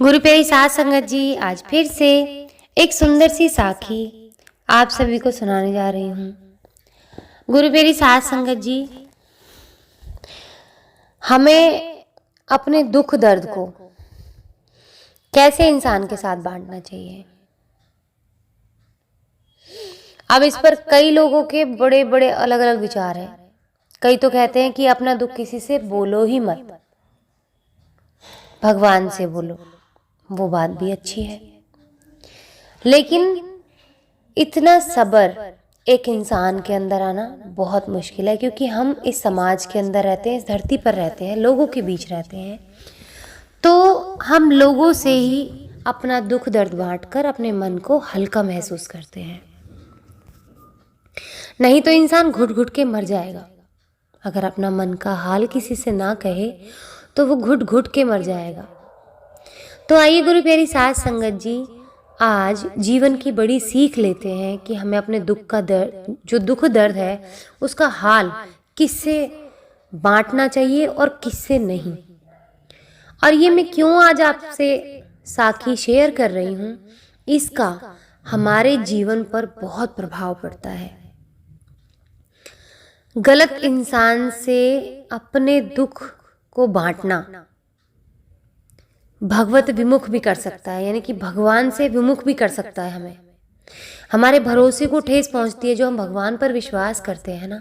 गुरु प्यारी साध संगत जी, आज फिर से एक सुंदर सी साखी आप सभी को सुनाने जा रही हूँ। गुरु प्यारी साध संगत जी, हमें अपने दुख दर्द को कैसे इंसान के साथ बांटना चाहिए। अब इस पर कई लोगों के बड़े बड़े अलग अलग विचार हैं। कई तो कहते हैं कि अपना दुख किसी से बोलो ही मत, भगवान से बोलो। वो बात भी अच्छी है, लेकिन इतना सब्र एक इंसान के अंदर आना बहुत मुश्किल है, क्योंकि हम इस समाज के अंदर रहते हैं, इस धरती पर रहते हैं, लोगों के बीच रहते हैं। तो हम लोगों से ही अपना दुख दर्द बांटकर अपने मन को हल्का महसूस करते हैं। नहीं तो इंसान घुट घुट के मर जाएगा। अगर अपना मन का हाल किसी से ना कहे तो वो घुट घुट के मर जाएगा। तो आइए गुरु प्यारी साध संगत जी, आज जीवन की बड़ी सीख लेते हैं कि हमें अपने दुख का दर्द, जो दुख दर्द है, उसका हाल किससे बांटना चाहिए और किससे नहीं। और ये मैं क्यों आज आपसे साखी शेयर कर रही हूँ, इसका हमारे जीवन पर बहुत प्रभाव पड़ता है। गलत इंसान से अपने दुख को बांटना भगवत विमुख भी कर सकता है, यानी कि भगवान से विमुख भी कर सकता है। हमें हमारे भरोसे को ठेस पहुंचती है। जो हम भगवान पर विश्वास करते हैं ना,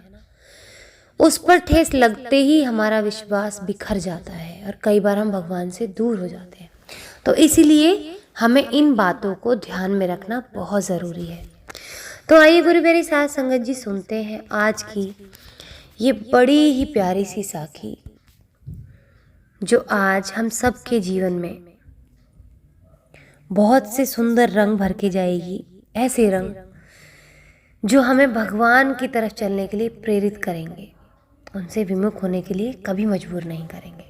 उस पर ठेस लगते ही हमारा विश्वास बिखर जाता है और कई बार हम भगवान से दूर हो जाते हैं। तो इसीलिए हमें इन बातों को ध्यान में रखना बहुत ज़रूरी है। तो आइए गुरु प्यारी साध संगत जी, सुनते हैं आज की ये बड़ी ही प्यारी सी साखी, जो आज हम सबके जीवन में बहुत से सुंदर रंग भर के जाएगी। ऐसे रंग जो हमें भगवान की तरफ चलने के लिए प्रेरित करेंगे, उनसे विमुख होने के लिए कभी मजबूर नहीं करेंगे।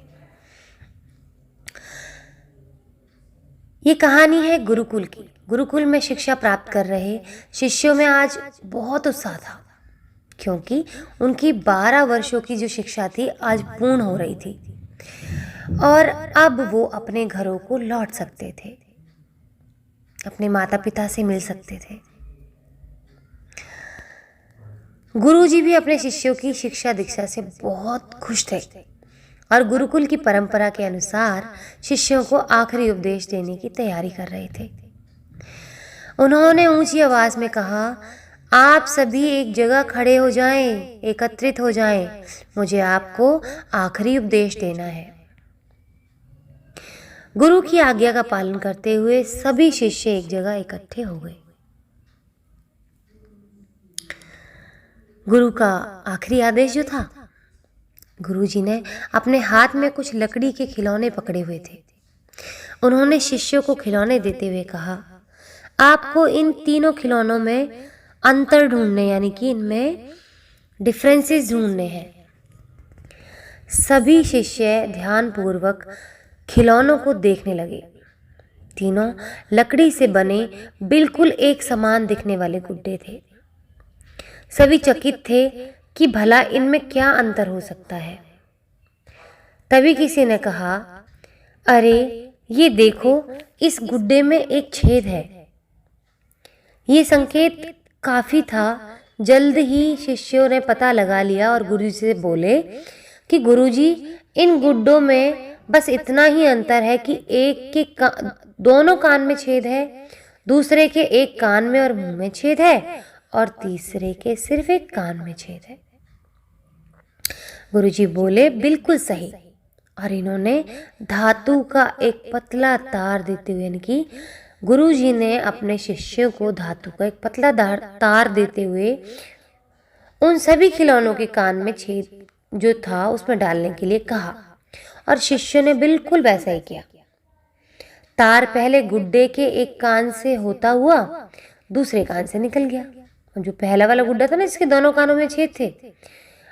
ये कहानी है गुरुकुल की। गुरुकुल में शिक्षा प्राप्त कर रहे शिष्यों में आज बहुत उत्साह था, क्योंकि उनकी 12 वर्षों की जो शिक्षा थी आज पूर्ण हो रही थी और अब वो अपने घरों को लौट सकते थे, अपने माता पिता से मिल सकते थे। गुरुजी भी अपने शिष्यों की शिक्षा दीक्षा से बहुत खुश थे और गुरुकुल की परंपरा के अनुसार शिष्यों को आखिरी उपदेश देने की तैयारी कर रहे थे। उन्होंने ऊंची आवाज में कहा, आप सभी एक जगह खड़े हो जाएं, एकत्रित हो जाएं, मुझे आपको आखिरी उपदेश देना है। गुरु की आज्ञा का पालन करते हुए सभी शिष्य एक जगह इकट्ठे हो गए। गुरु का आखिरी आदेश जो था, गुरुजी ने अपने हाथ में कुछ लकड़ी के खिलौने पकड़े हुए थे। उन्होंने शिष्यों को खिलौने देते हुए कहा, आपको इन तीनों खिलौनों में अंतर ढूंढने, यानी कि इनमें डिफरेंसेस ढूंढने हैं। सभी शिष्य ध्यानपूर्वक खिलौनों को देखने लगे। तीनों लकड़ी से बने बिल्कुल एक समान दिखने वाले गुड्डे थे। सभी चकित थे कि भला इनमें क्या अंतर हो सकता है। तभी किसी ने कहा, अरे ये देखो, इस गुड्डे में एक छेद है। ये संकेत काफी था। जल्द ही शिष्यों ने पता लगा लिया और गुरुजी से बोले कि गुरुजी, इन गुड्डों में बस इतना ही अंतर है कि एक के दोनों कान में छेद है, दूसरे के एक कान में और मुंह में छेद है, और तीसरे के सिर्फ एक कान में छेद है। गुरुजी बोले, बिल्कुल सही। और इन्होंने धातु का एक पतला तार देते हुए, यानी कि गुरुजी ने अपने शिष्यों को धातु का एक पतला तार देते हुए उन सभी खिलौनों के कान में छेद जो था उसमें डालने के लिए कहा, और शिष्यों ने बिल्कुल वैसा ही किया। तार पहले गुड्डे के एक कान से होता हुआ दूसरे कान से निकल गया। जो पहला वाला गुड्डा था ना, जिसके दोनों कानों में छेद थे,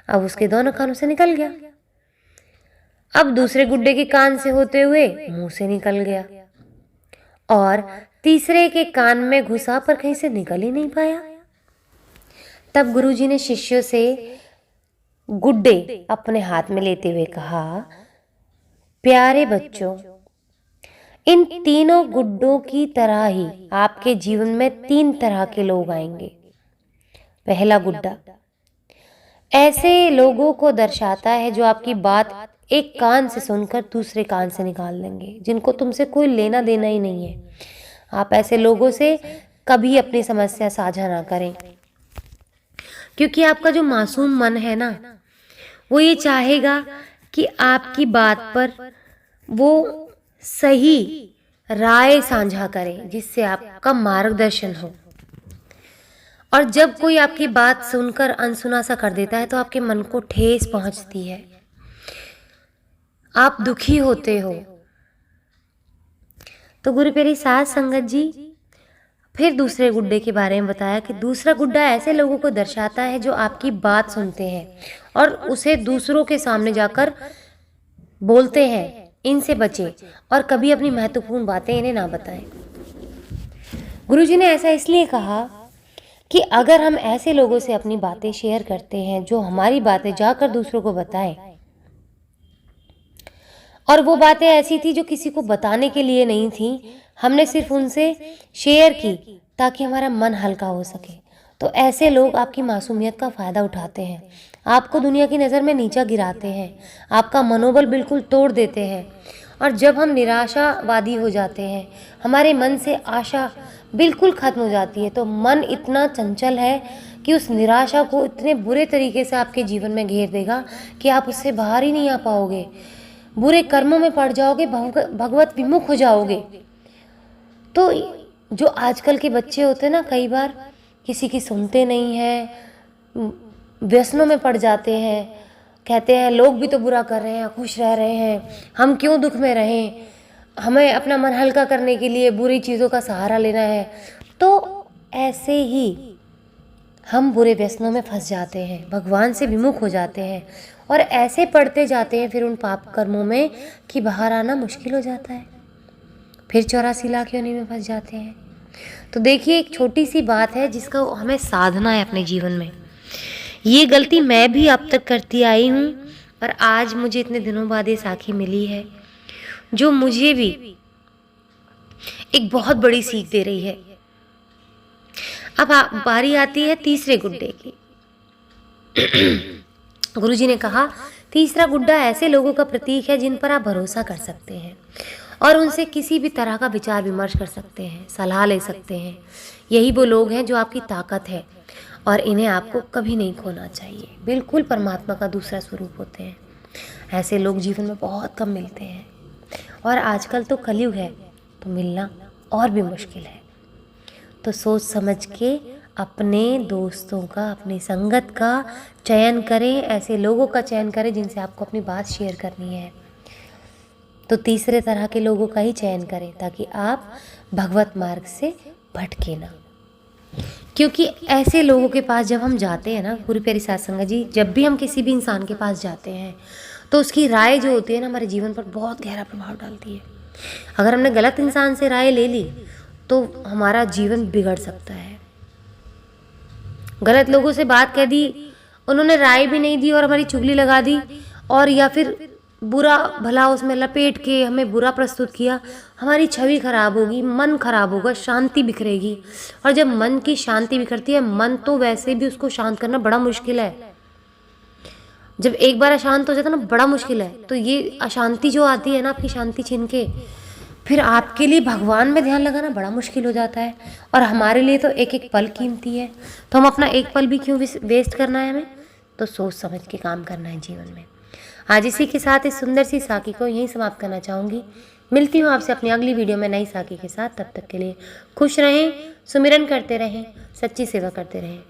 अब उसके दोनों कानों से निकल गया। अब दूसरे गुड्डे के कान से होते हुए मुंह से निकल गया, और तीसरे के कान में घुसा पर कहीं से निकल ही नहीं पाया। तब गुरुजी ने शिष्यों से गुड्डे अपने हाथ में लेते हुए कहा, प्यारे बच्चों, इन तीनों गुड्डों की तरह ही आपके जीवन में 3 तरह के लोग आएंगे। पहला गुड्डा ऐसे लोगों को दर्शाता है जो आपकी बात एक कान से सुनकर दूसरे कान से निकाल देंगे, जिनको तुमसे कोई लेना देना ही नहीं है। आप ऐसे लोगों से कभी अपनी समस्या साझा ना करें, क्योंकि आपका जो मासूम मन है ना, वो ये चाहेगा कि आपकी बात पर वो सही राय साझा करें, जिससे आपका मार्गदर्शन हो। और जब कोई आपकी बात सुनकर अनसुना सा कर देता है तो आपके मन को ठेस पहुंचती है, आप दुखी होते हो। तो गुरु प्यारी साध संगत जी फिर दूसरे गुड्डे के बारे में बताया कि दूसरा गुड्डा ऐसे लोगों को दर्शाता है जो आपकी बात सुनते हैं और उसे दूसरों के सामने जाकर बोलते हैं। इनसे बचें और कभी अपनी महत्वपूर्ण बातें इन्हें ना बताएं। गुरुजी ने ऐसा इसलिए कहा कि अगर हम ऐसे लोगों से अपनी बातें शेयर करते हैं जो हमारी बातें जाकर दूसरों को बताएं, और वो बातें ऐसी थी जो किसी को बताने के लिए नहीं थी, हमने सिर्फ उनसे शेयर की ताकि हमारा मन हल्का हो सके, तो ऐसे लोग आपकी मासूमियत का फ़ायदा उठाते हैं, आपको दुनिया की नज़र में नीचा गिराते हैं, आपका मनोबल बिल्कुल तोड़ देते हैं। और जब हम निराशावादी हो जाते हैं, हमारे मन से आशा बिल्कुल ख़त्म हो जाती है, तो मन इतना चंचल है कि उस निराशा को इतने बुरे तरीके से आपके जीवन में घेर देगा कि आप उससे बाहर ही नहीं आ पाओगे, बुरे कर्मों में पड़ जाओगे, भगवत विमुख हो जाओगे। तो जो आजकल के बच्चे होते हैं ना, कई बार किसी की सुनते नहीं हैं, व्यसनों में पड़ जाते हैं, कहते हैं लोग भी तो बुरा कर रहे हैं, खुश रह रहे हैं, हम क्यों दुख में रहें, हमें अपना मन हल्का करने के लिए बुरी चीज़ों का सहारा लेना है। तो ऐसे ही हम बुरे व्यसनों में फंस जाते हैं, भगवान से विमुख हो जाते हैं और ऐसे पढ़ते जाते हैं फिर उन पाप कर्मों में कि बाहर आना मुश्किल हो जाता है, फिर 84 लाख योनि में फंस जाते हैं। तो देखिए, एक छोटी सी बात है जिसका हमें साधना है अपने जीवन में। ये गलती मैं भी अब तक करती आई हूँ और आज मुझे इतने दिनों बाद ये साखी मिली है जो मुझे भी एक बहुत बड़ी सीख दे रही है। अब बारी आती है तीसरे गुड्डे की। गुरुजी ने कहा तीसरा गुड्डा ऐसे लोगों का प्रतीक है जिन पर आप भरोसा कर सकते हैं और उनसे किसी भी तरह का विचार विमर्श कर सकते हैं, सलाह ले सकते हैं। यही वो लोग हैं जो आपकी ताकत है और इन्हें आपको कभी नहीं खोना चाहिए। बिल्कुल परमात्मा का दूसरा स्वरूप होते हैं। ऐसे लोग जीवन में बहुत कम मिलते हैं और आजकल तो कलयुग है तो मिलना और भी मुश्किल है। तो सोच समझ के अपने दोस्तों का, अपनी संगत का चयन करें, ऐसे लोगों का चयन करें जिनसे आपको अपनी बात शेयर करनी है। तो तीसरे तरह के लोगों का ही चयन करें ताकि आप भगवत मार्ग से भटके ना। क्योंकि ऐसे लोगों के पास जब हम जाते हैं ना, गुरु प्यारी साध संगत जी, जब भी हम किसी भी इंसान के पास जाते हैं तो उसकी राय जो होती है ना, हमारे जीवन पर बहुत गहरा प्रभाव डालती है। अगर हमने गलत इंसान से राय ले ली तो हमारा जीवन बिगड़ सकता है। गलत लोगों से बात कह दी, उन्होंने राय भी नहीं दी और हमारी चुगली लगा दी, और या फिर बुरा भला उसमें लपेट के हमें बुरा प्रस्तुत किया, हमारी छवि खराब होगी, मन खराब होगा, शांति बिखरेगी। और जब मन की शांति बिखरती है, मन तो वैसे भी उसको शांत करना बड़ा मुश्किल है। जब एक बार अशांत हो जाता है ना, बड़ा मुश्किल है। तो ये अशांति जो आती है ना, आपकी शांति छीन के, फिर आपके लिए भगवान में ध्यान लगाना बड़ा मुश्किल हो जाता है। और हमारे लिए तो एक एक पल कीमती है, तो हम अपना एक पल भी क्यों वेस्ट करना है हमें। तो सोच समझ के काम करना है जीवन में। आज इसी के साथ इस सुंदर सी साखी को यहीं समाप्त करना चाहूँगी। मिलती हूँ आपसे अपनी अगली वीडियो में नई साखी के साथ। तब तक के लिए खुश रहें, सुमिरन करते रहें, सच्ची सेवा करते रहें।